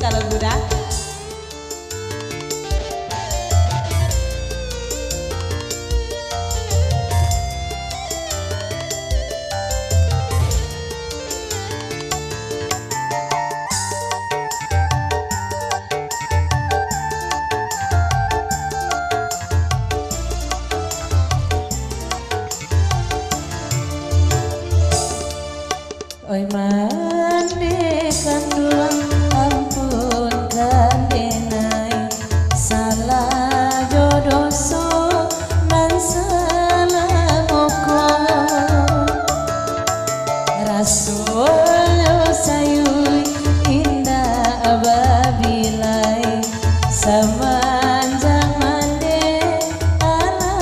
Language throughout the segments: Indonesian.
kalau budak. Oi mandi kanduang ampun kandenai salah jodoso nan salah moko rasul sayui indah ababilai samanjang mande ala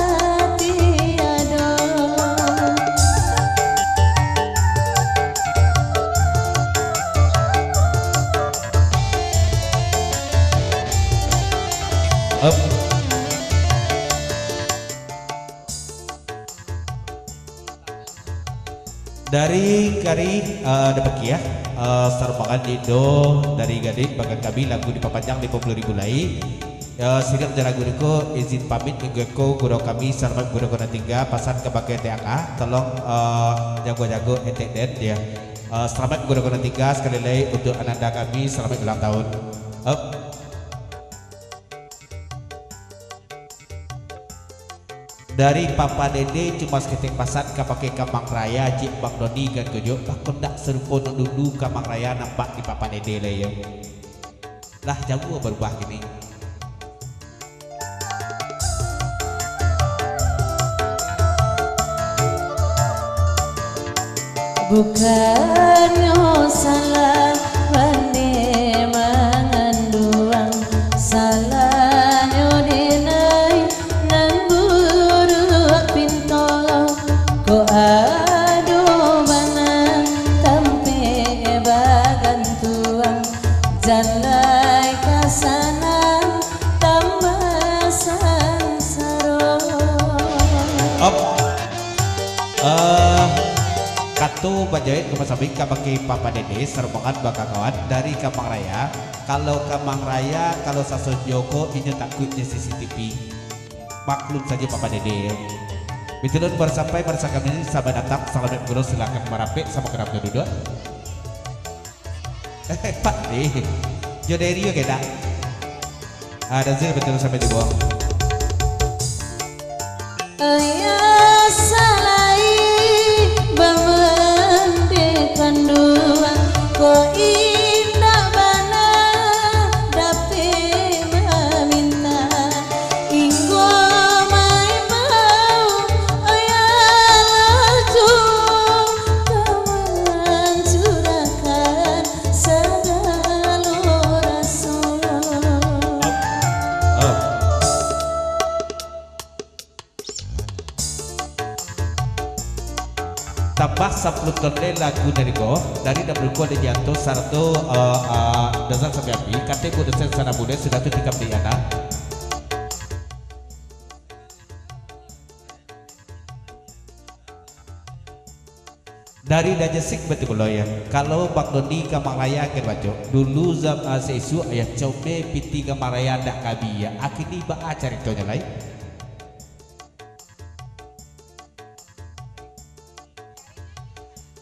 tiado. Up. Dari kari dapat ya sarbangan Indo dari Gading bagan kami lagu dipapanjang 50.000 lagi singkat jalan guruku izin pamit mingguku guru kami sarban guru kena tinggal pasan ke bagai TAK tolong jago-jago ETD ya selamat guru kena tinggal sekali lagi untuk ananda kami selamat ulang tahun. Up. Dari Papa Dede cuma seketik pasan kapake Kamang Raya Cik Bang Doni kan kujuk takut tak serupa dulu Kamang Raya nampak di Papa Dede lah ya lah jauh berubah gini bukannya salah pandai mengandung salahnya dinai nan buruk pinto ko aduh bana tampe bagan tuang jalai kasanan tambah sansaro. Katu bajait ke pasabik kapake Papa Dede serbangan bakal kawan dari Kamang Raya. Kalau Kamang Raya kalau Sasun Joko ini takutnya CCTV. Maklum saja Papa Dede. Betul bersampai bersama kami sahabat datang salam guru silakan merapik sama kerap duduk. Pak deh. Joderio kita. Ada sih betul sampai dibuang. Ayah salai bamande kanduang ko indah bana dape meminta inggo mai mau ayah laju kawan curahkan segala rasul. Tambah 10 tonne lagu dari go dari dapur ada jatuh sarto dasar sampai api kate bodosen sana bude sudah tuh tikam diana dari dajesik betul loh ya kalau Bang Doni Kamang Raya akhir baca dulu zam seisu ayah cobe piti Kamang Raya ndak kabi ya akhirnya ba ceritanya lain.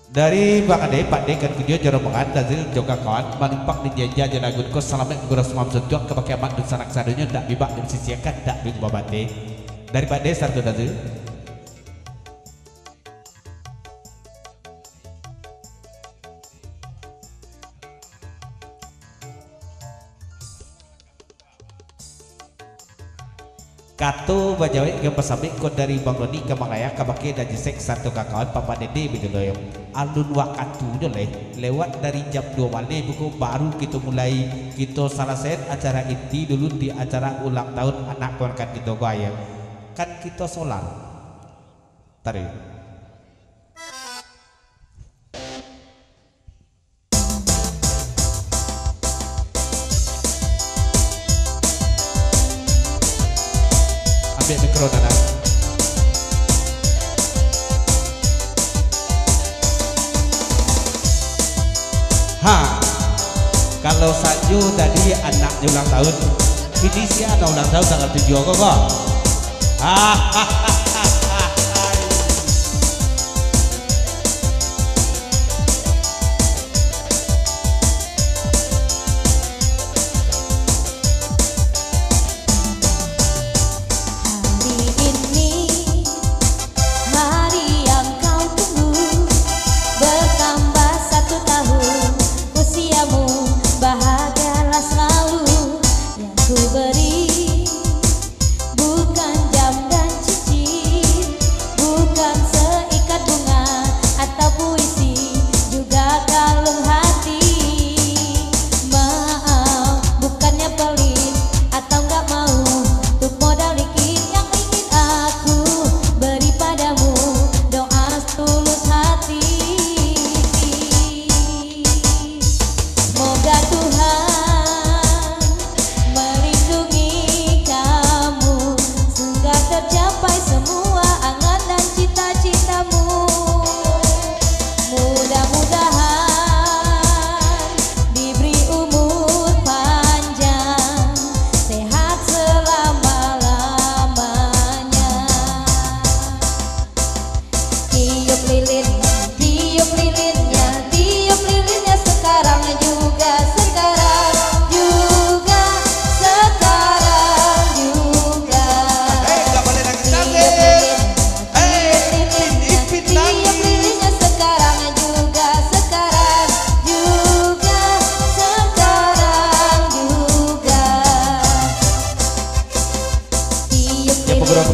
Dari Bang Ade, Pak De kan video jorong banget Dazil juga kawan manimpak di jajah jalagun ko salamet guru semam sentuh ke pakai amat dan sanak sadunya tak bibak dan sisiakan tak bin Bapak De dari Pak De satu Dazil Katu bajawai ke pasabik ko dari Bang Doni Kamang Raya kabake dan jesek satu kawan Papa Dede betul alun wakatu deh lewat dari jam 2 malam buku baru kita mulai kita selesai acara inti dulu di acara ulang tahun anak ponakan kita gaya kan kita solar tarik ambil mikro nana ha Kalau Sanju tadi anaknya ulang tahun, ini sih ada ulang tahun tanggal 7 kok.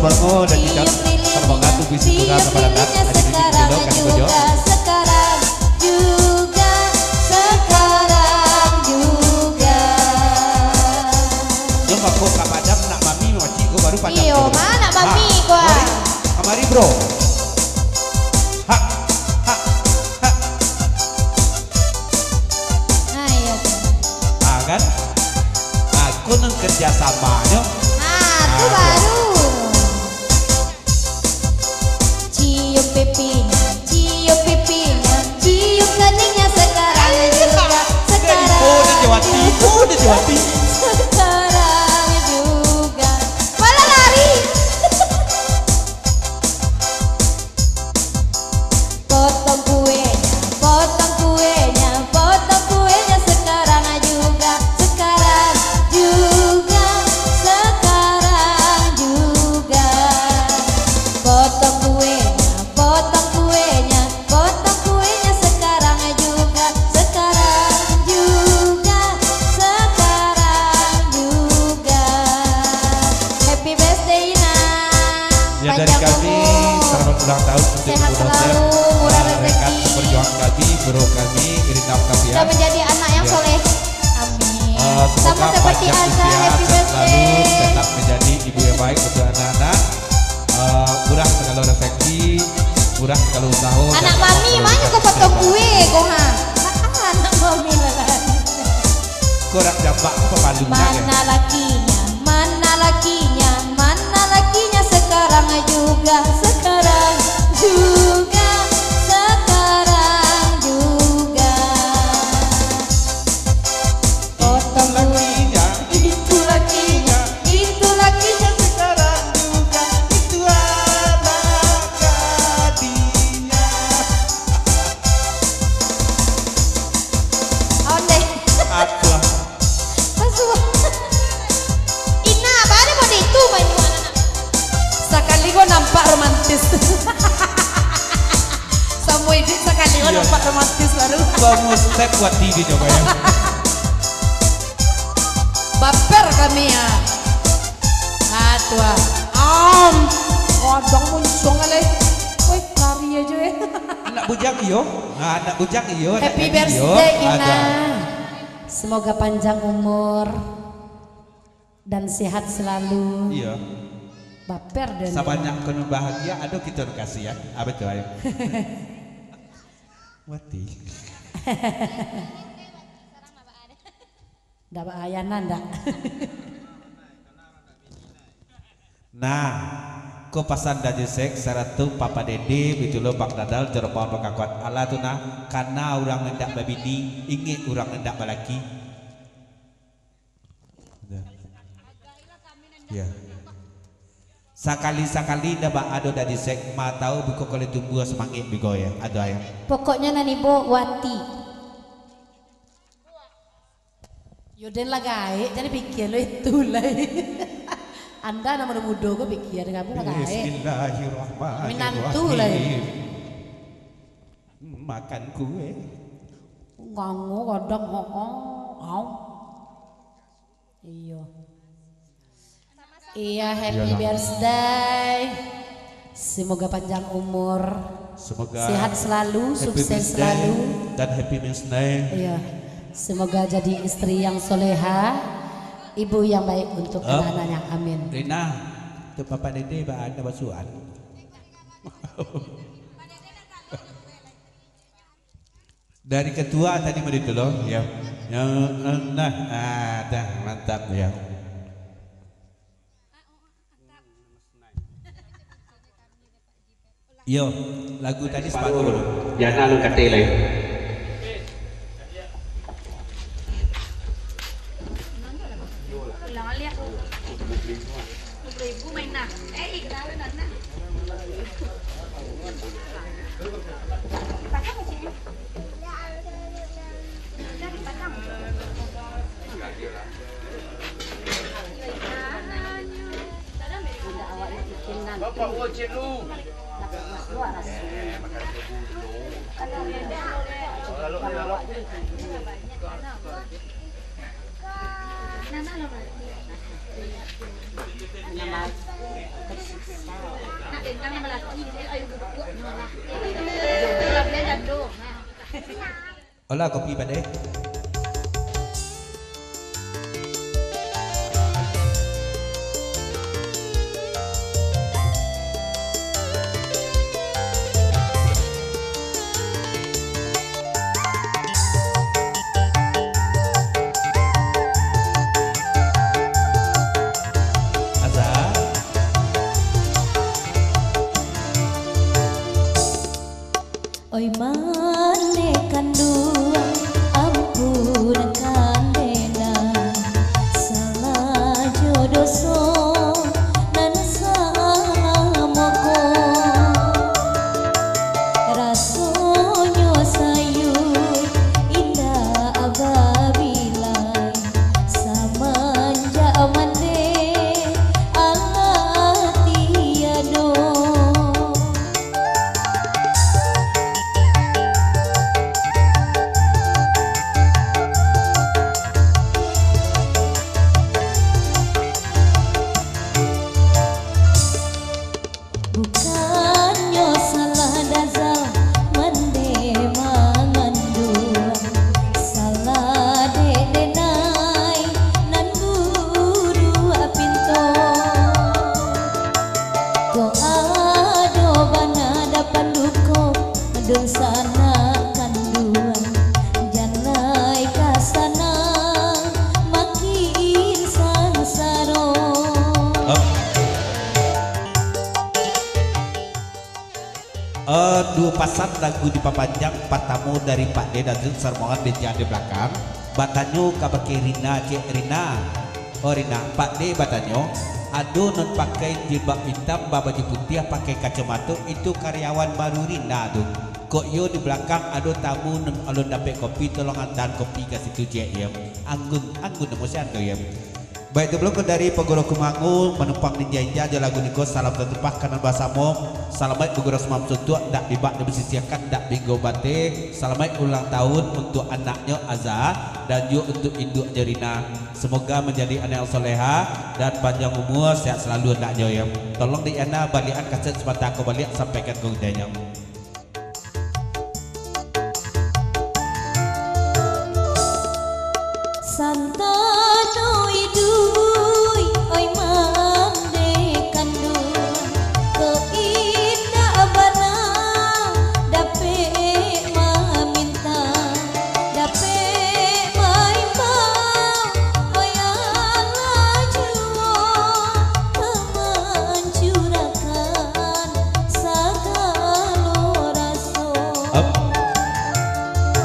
Bangun dan kita terbangkan tuh bisa kurang kepada ada di video kan video. Sekarang juga. Yo aku kapadam nak mami macik ko baru padam. Iyo mana mami ko. Kamari bro. Ha. Ayo. Kan? Aku nang kerja samanya. Itu baru. Cium pipinya, cium keningnya sekarang juga. Sekarang juga. Malah lari. Potong kuenya sekarang juga. Sekarang juga. Potong kuenya sekarang juga. Sekarang juga. Happy birthday Ina. Ya dari kami selamat ulang tahun untuk Sehat selalu, murah rezeki. Perjuangan kami, bro kami, Irinam kami Sudah menjadi anak yang soleh. Amin. Sama Semoga seperti panjang Anda, usia, happy sehat selalu, birthday. tetap menjadi ibu yang baik untuk anak-anak. Murah segala rezeki, murah segala usaha. Anak mami mana kau potong kue kau ha? Anak mami lah. Kurang jambak pepandungnya. Mana lakinya sekarang juga. Sekarang juga. Potong Lakinya, itu lakinya sekarang juga itu anak gadisnya. Onde. Apa? Ina, mana mau itu main mana? Sekali gua nampak romantis. Semua edit sekali gua Iya. nampak romantis baru. Kamu step buat diri coba ya. Baper kami ya. Tua. Kodong muncung ale. Woi, lari aja ya. Anak bujang iyo. Anak bujang iyo. Happy anak iyo. birthday Ina. Ada. Semoga panjang umur dan sehat selalu. Iya. Baper dan Sabanyak kono bahagia, aduh kita kasih ya. Apa tuh ayo. Wati. dapat ayanan ndak? Nah, ko pasan dari sek saratu papa dede bitulo bak dadal jeropawan bakakuat ala tu nah karena orang hendak babini ingin orang hendak balaki Ya. Sakali-sakali dapat ada dari segma tahu buku kalau tumbuh semangit bigo ya. Ada ya. Pokoknya nani bo wati. Yaudah lah gae, jadi pikir lo itu lah. Anda nama muda gue pikir kamu lah gae. Bismillahirrahmanirrahim. Minantu lah. Makan kue. Ngangu kadang ngong. Iya. Iya, happy birthday. Semoga panjang umur. Semoga sehat selalu, sukses birthday selalu. dan happy birthday. Iya. Semoga jadi istri yang soleha, ibu yang baik untuk anak-anaknya. Amin. Rina, itu Papa Dede ada basuhan. Dari ketua tadi mau ditolong ya. Nah, ada mantap ya. Yo, lagu tadi sepatu dulu. Jangan lu kate lagi. Bapak wajib lu. Olah kopi pada. Oi mane kandua ampun kandena salah jodoh nan samoko rasonyo sayur indah ababilai samanja mande Allah tiado. Bukannya salah dazal mende mangandua salah dedenai nan guru pinto ko ado bana dapan duko dun sana kanduan janai kasana makin sansaro. Dua pasang lagu di papanjang patamu dari Pak De dan Sarmongan di di belakang. Batanyo kabake Rina cek Rina. Oh Rina, Pak De batanyo. Aduh non pakai jilbab hitam, baju putih, pakai kacamata itu karyawan baru Rina tuh. Kok yo di belakang ada tamu non alun dapat kopi tolong antar kopi ke situ cek ya. Anggun nemu siapa ya. Baik itu belum dari Pegoro Kumangu menumpang ninja aja lagu niko salam tertepah kanan bahasa mom salamat Pegoro Semam Sutua dak dibak dibesisiakan dak bingo bate salamat ulang tahun untuk anaknya Azza dan juga untuk induk Jerina semoga menjadi anak yang soleha dan panjang umur sehat selalu anaknya ya tolong di ana balian kaset sepatah aku balik sampaikan ke udahnya. Santano idui oi mande kandung keindah bana dape maminta dape maimba oi ala juo mencurahkan segala rasa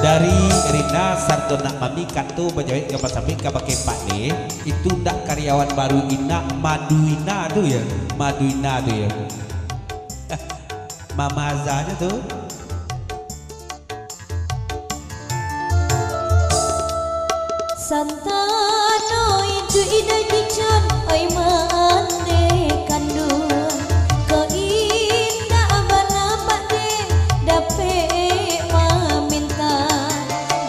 Dari Rina sarto nak mami katu bajawet ke pasami ke pakai Pak D itu ndak karyawan baru ina Maduina tuh ya Maduina tuh ya Mama Azanya tuh Santano itu ida kicon oi mande kandung ko inda abana pade dape maminta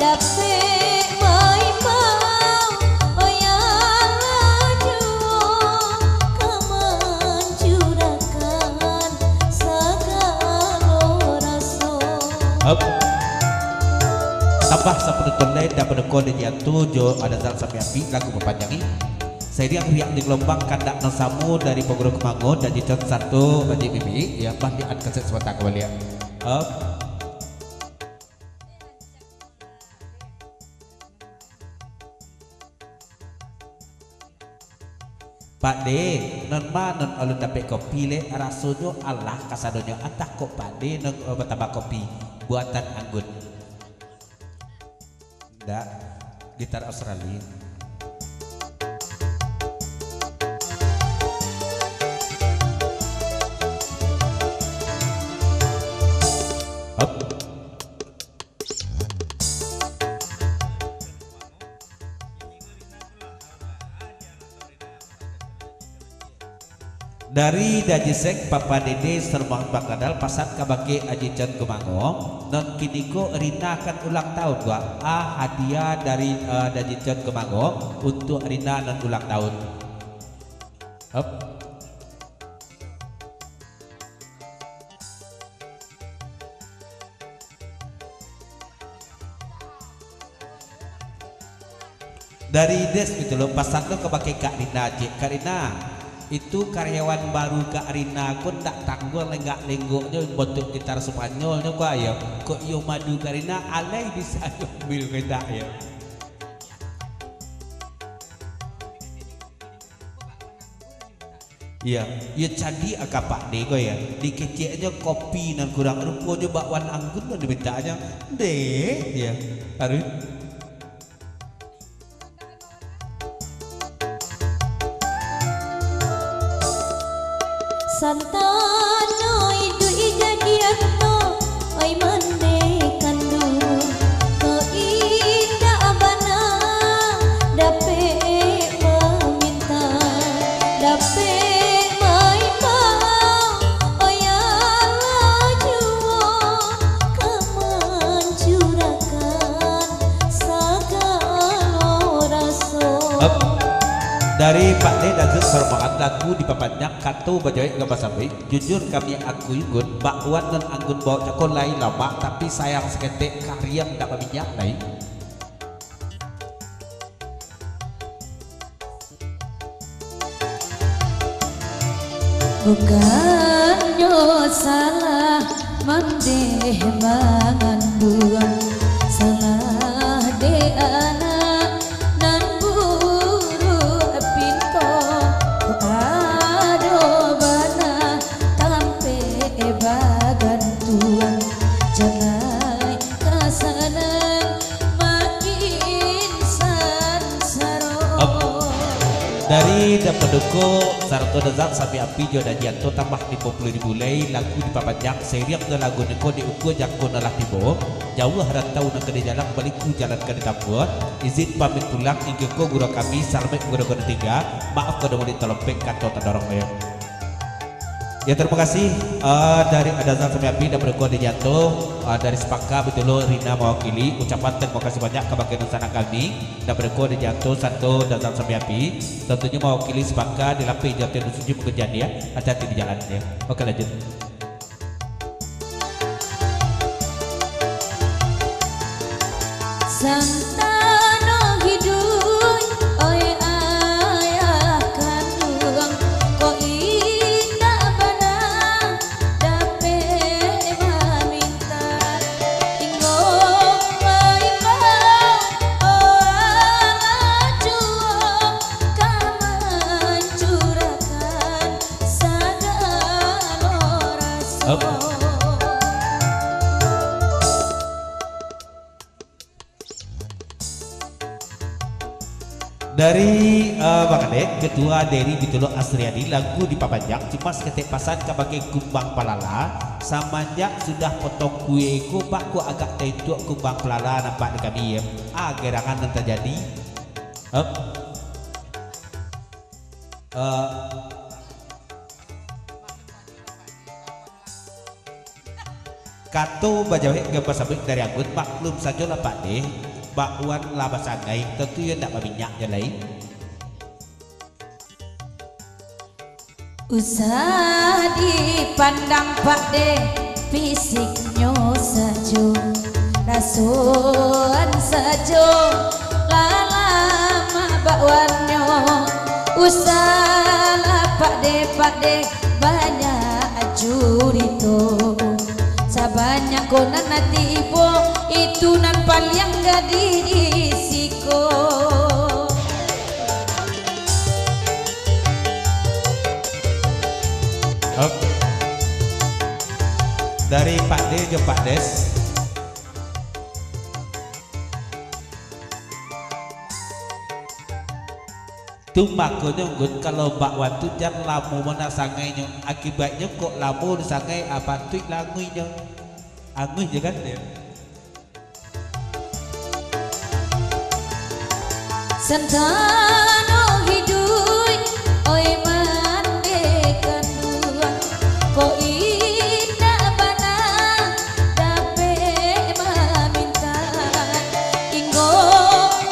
dape mai mau oyala juo kaman curakan sagalo raso tambah sepuluh lain dan penekon di jatuh jo ada zal sampai api lagu berpanjangi saya riak di gelombang kandak nasamu dari Pogoro Kemangun dan jicot satu bagi bibi ya bah di kaset sebentar kembali ya Pak D non ma non alun dapat kopi le rasanya Allah kasadonyo antah kok Pak D non bertambah kopi buatan anggun ndak gitar Australia hop dari Dajisek Papa Dede Sermang Bakadal pasat kabake Aji Can Kemangong non kiniko Rina akan ulang tahun gua hadiah dari Daji Can Kemangong untuk Rina non ulang tahun hop dari Des gitu loh pasat lo kabake Kak Rina Kak Rina itu karyawan baru Kak Rina aku tak tanggul lenggak-lenggoknya bentuk gitar Spanyolnya kok ya kok yo madu Kak Rina alai bisa ambil kita ya iya ya jadi agak Pak D kok ya dikeceknya kopi dan kurang rupanya bakwan anggun dan dimintanya deh ya harus Santano itu ida dianto oi mande kandung ko inda abana dape meminta dape mai mau oyala juo kaman curakan sagalo raso dari Pak D dan serbangan lagu di papanjang katu bajai nggak sampai jujur kami aku ikut bakwan dan anggun bawa cakon lain lama tapi sayang seketik karya tidak berminyak lain bukannya salah mandeh mengandung salah de anak nan buru pinto ku ado bana tampe bagan tuan jangan kasanan makin sansaro dari Dapeduko Sarto Dezak sampai api jo dan janto tambah di 50.000 lei lagu di papanjang seriak ke lagu neko di ukur jangko nalah tibo jauh rantau nak ke jalan balik ku jalan ke dapur izin pamit pulang ingkeko guru kami sarmek guru tiga maaf kalau mau ditolompek kantor terdorong ya terima kasih dari Adazal sampai api dan berkuat di jantung dari Sepaka betul lo Rina mewakili ucapan terima kasih banyak ke bagian sana kami dan berkuat di jantung satu Adazal sampai api tentunya mewakili Sepaka di lampu jantung suci pekerjaan dia hati-hati di jalan ya oke lanjut Santano hidup oi ayah kandung ko indah bana dape maminta tinggo mai mau ajuo kaman curakan sagalo raso dari Bang Adek kedua dari Bitolo Asriadi lagu di Papanjang cuma seketik pasan sebagai kumbang pelala samanya sudah potong kue ku pak ku agak tentuk kumbang pelala nampak di kami ya gerangan yang terjadi kato bajawek gambar sabit dari anggun maklum saja lah Pak deh bakwan laba sangai tentu ya tidak berminyak yang lain usah dipandang Pak De fisiknya saja rasuan saja lama bakwannya usahlah Pak De banyak jurito sabanyak konan nanti ibu itu nan paling gak dirisiko dari Pak D ke Pak Des tu makanya nggut kalau bakwan tu jangan lamu mana sangainya akibatnya kok lamu di sangai apa tuh languinya angui je kan dia sentano hidui oi mande kanduan ko ina bana dape maminta inggo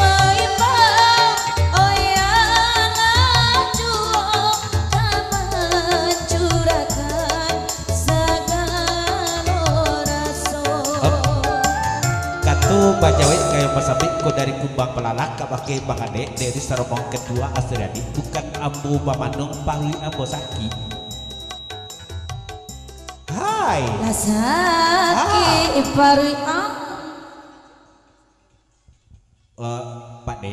mai pa oi angacu taman curakan sagalo raso katu bajawet kayak pasabik ko dari kumbang pelalak pakai Bang Adek dari Saromong kedua Asriadi bukan ambu pamanung pahui ambo saki hai lasaki parui Pak D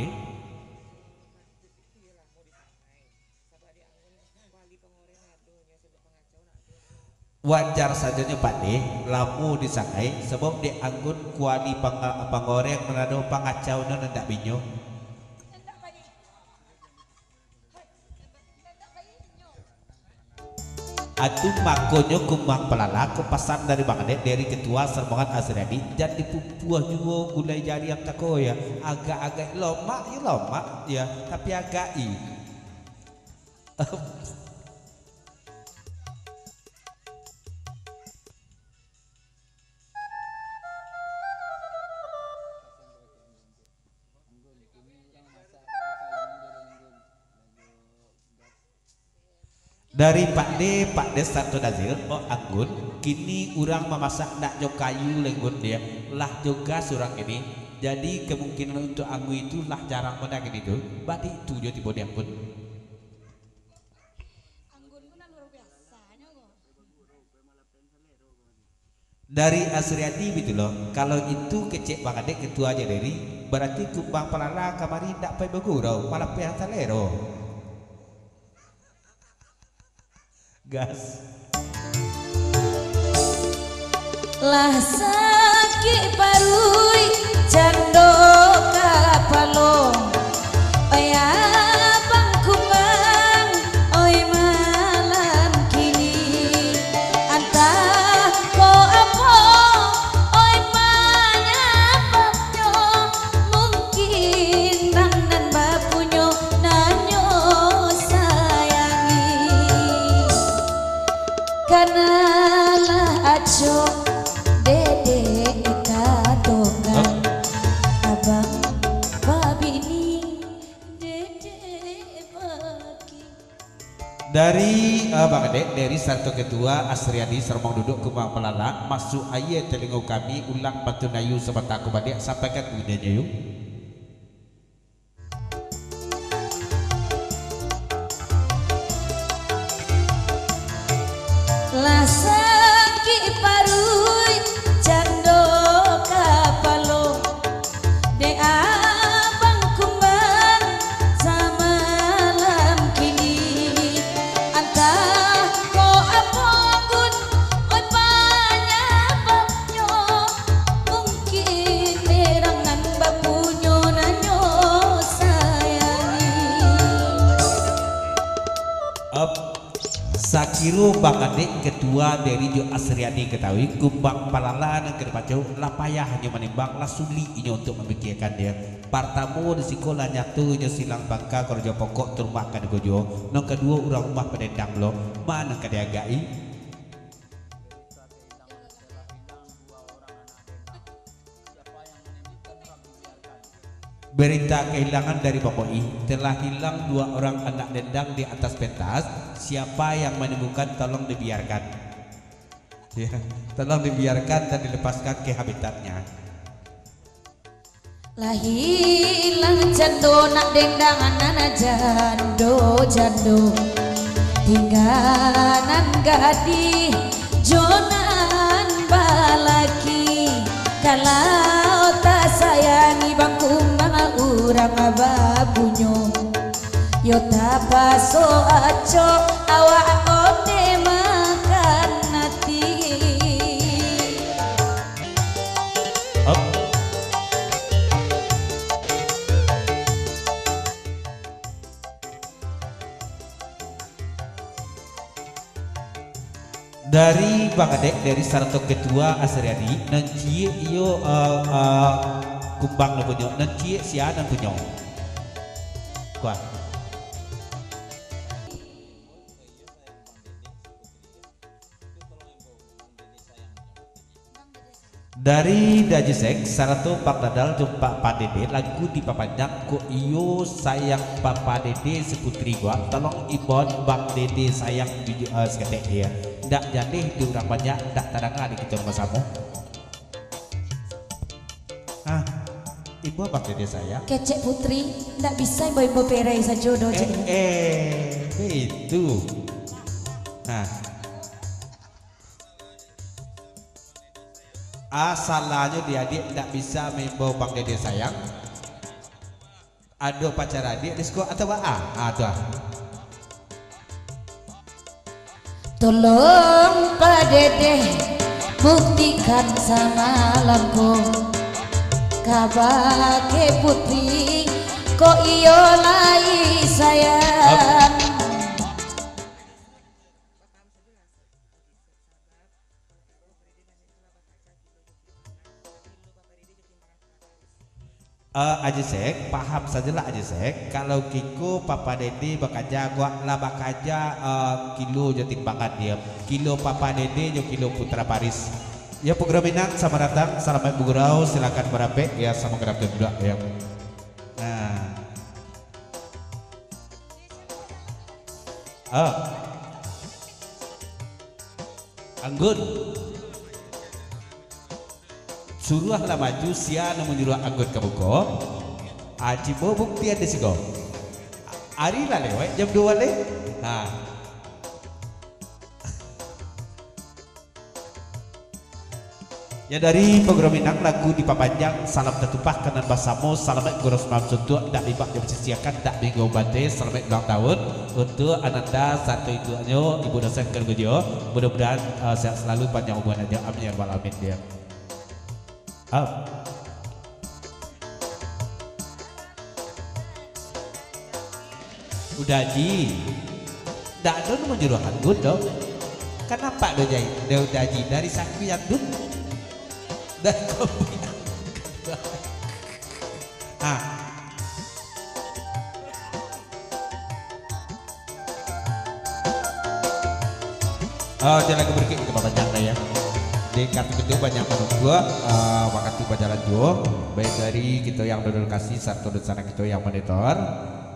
wajar sajanya Pak D lamu disakai sebab di anggun kuali pangoreng menado pangacau nan ndak binyo atu makonyo kumbang pelala ko pasan dari Bang Adek dari ketua Sermongan Asriadi dan dipupuah juga gulai jari yang tako ya agak-agak lomak ya tapi agak dari Pak D Sarto Dazil anggun kini orang memasak nak jok kayu lenggun dia lah juga surang ini jadi kemungkinan untuk anggu itu lah jarang pada gini tuh berarti itu dia tiba dia pun dari Asriadi gitu loh kalau itu kecek Bang Adek ketua aja dari berarti kumbang pelala kamari tak payah bergurau malah payah salero gas lah sakit parui cando kapalo aya bangkungan oi malam kini antah ko apa oi panyapapnyo mungkin nan bapunyo nanyo sayangi kanalah aco dede katokan abang babini dede bagi dari Bang Adek dari Sarto Ketua Asriadi Sermong duduk kumbang pelala masuk ayat telinga kami ulang batu nayu sebentar aku Badek sampaikan budenya yuk lasaki parui cando kapalo de abang kumbang samalam kini antah ko apogun oi panyapapnyo mungkin nerangan bapun Sakiro bangadik ketua dari Jo Asriani ketahui kumbang palalan ke depan lah payah hanya menimbang lah suli ini untuk memikirkan dia. Pertama di sekolah nyatu nyo silang bangka kerja pokok terumah kan gojo. Nong kedua orang rumah pedendang lo mana kada agai. Berita kehilangan dari Pokoi, telah hilang 2 orang anak dendang di atas pentas. Siapa yang menemukan tolong dibiarkan. Ya, tolong dibiarkan dan dilepaskan ke habitatnya. Lah hilang jando nak dendang anak jando tinggalan gadi jonan balaki kalau tak sayangi bangku urang babunyo yo tapaso aco awak ode makan nati Dari Bangadek dari Sarto Ketua Asriani nanti iyo kumbang lo punya nanti siapa dan punya kuat dari Dajisek Sarato Pak Dadal jumpa Pak Dede lagu di papanjang ko iyo sayang Papa Dede seputri gua tolong ibon Bang Dede sayang seketek dia ndak jadi di orang banyak ndak tadangan di kita bersama ibu Bang Dede saya kecek putri ndak bisa ibu perai sajodoh itu asalnya dia ndak bisa membawa Bang Dede sayang ada pacar adik disko atau tuh tolong Pak Dede buktikan sama lampu kabake putri kok iyo lai sayang Ajisek paham sajalah Ajisek kalau Kiko Papa Dede bakaja gua lah bakaja kilo jo timbangan dia kilo Papa Dede jo kilo Putra Paris ya program Minang sama datang salam baik bugurau silakan berape ya sama gerak kedua ya Anggun suruhlah maju siapa menyuruh Anggun ke buko aji mau buktian di sigo hari lah lewat jam 2 le ya dari program Minang lagu di papanjang salam tertumpah kanan basamo salamet goros mamsuntuk tak dibak jam sisiakan tak bingung bante salamet ulang tahun untuk Ananda satu ibunya ibu dosen kerja mudah-mudahan sehat selalu panjang umur aja amin ya rabbal alamin dia udah ji ndak ada mau juruh Anggun dong kenapa do jahit udah ji dari sakti yang dun dan kopi jalan keberkit ke panjang ya di kartu kedua banyak menurut gua waktu berjalan jauh baik dari kita yang dodol kasih satu dan sana kita yang monitor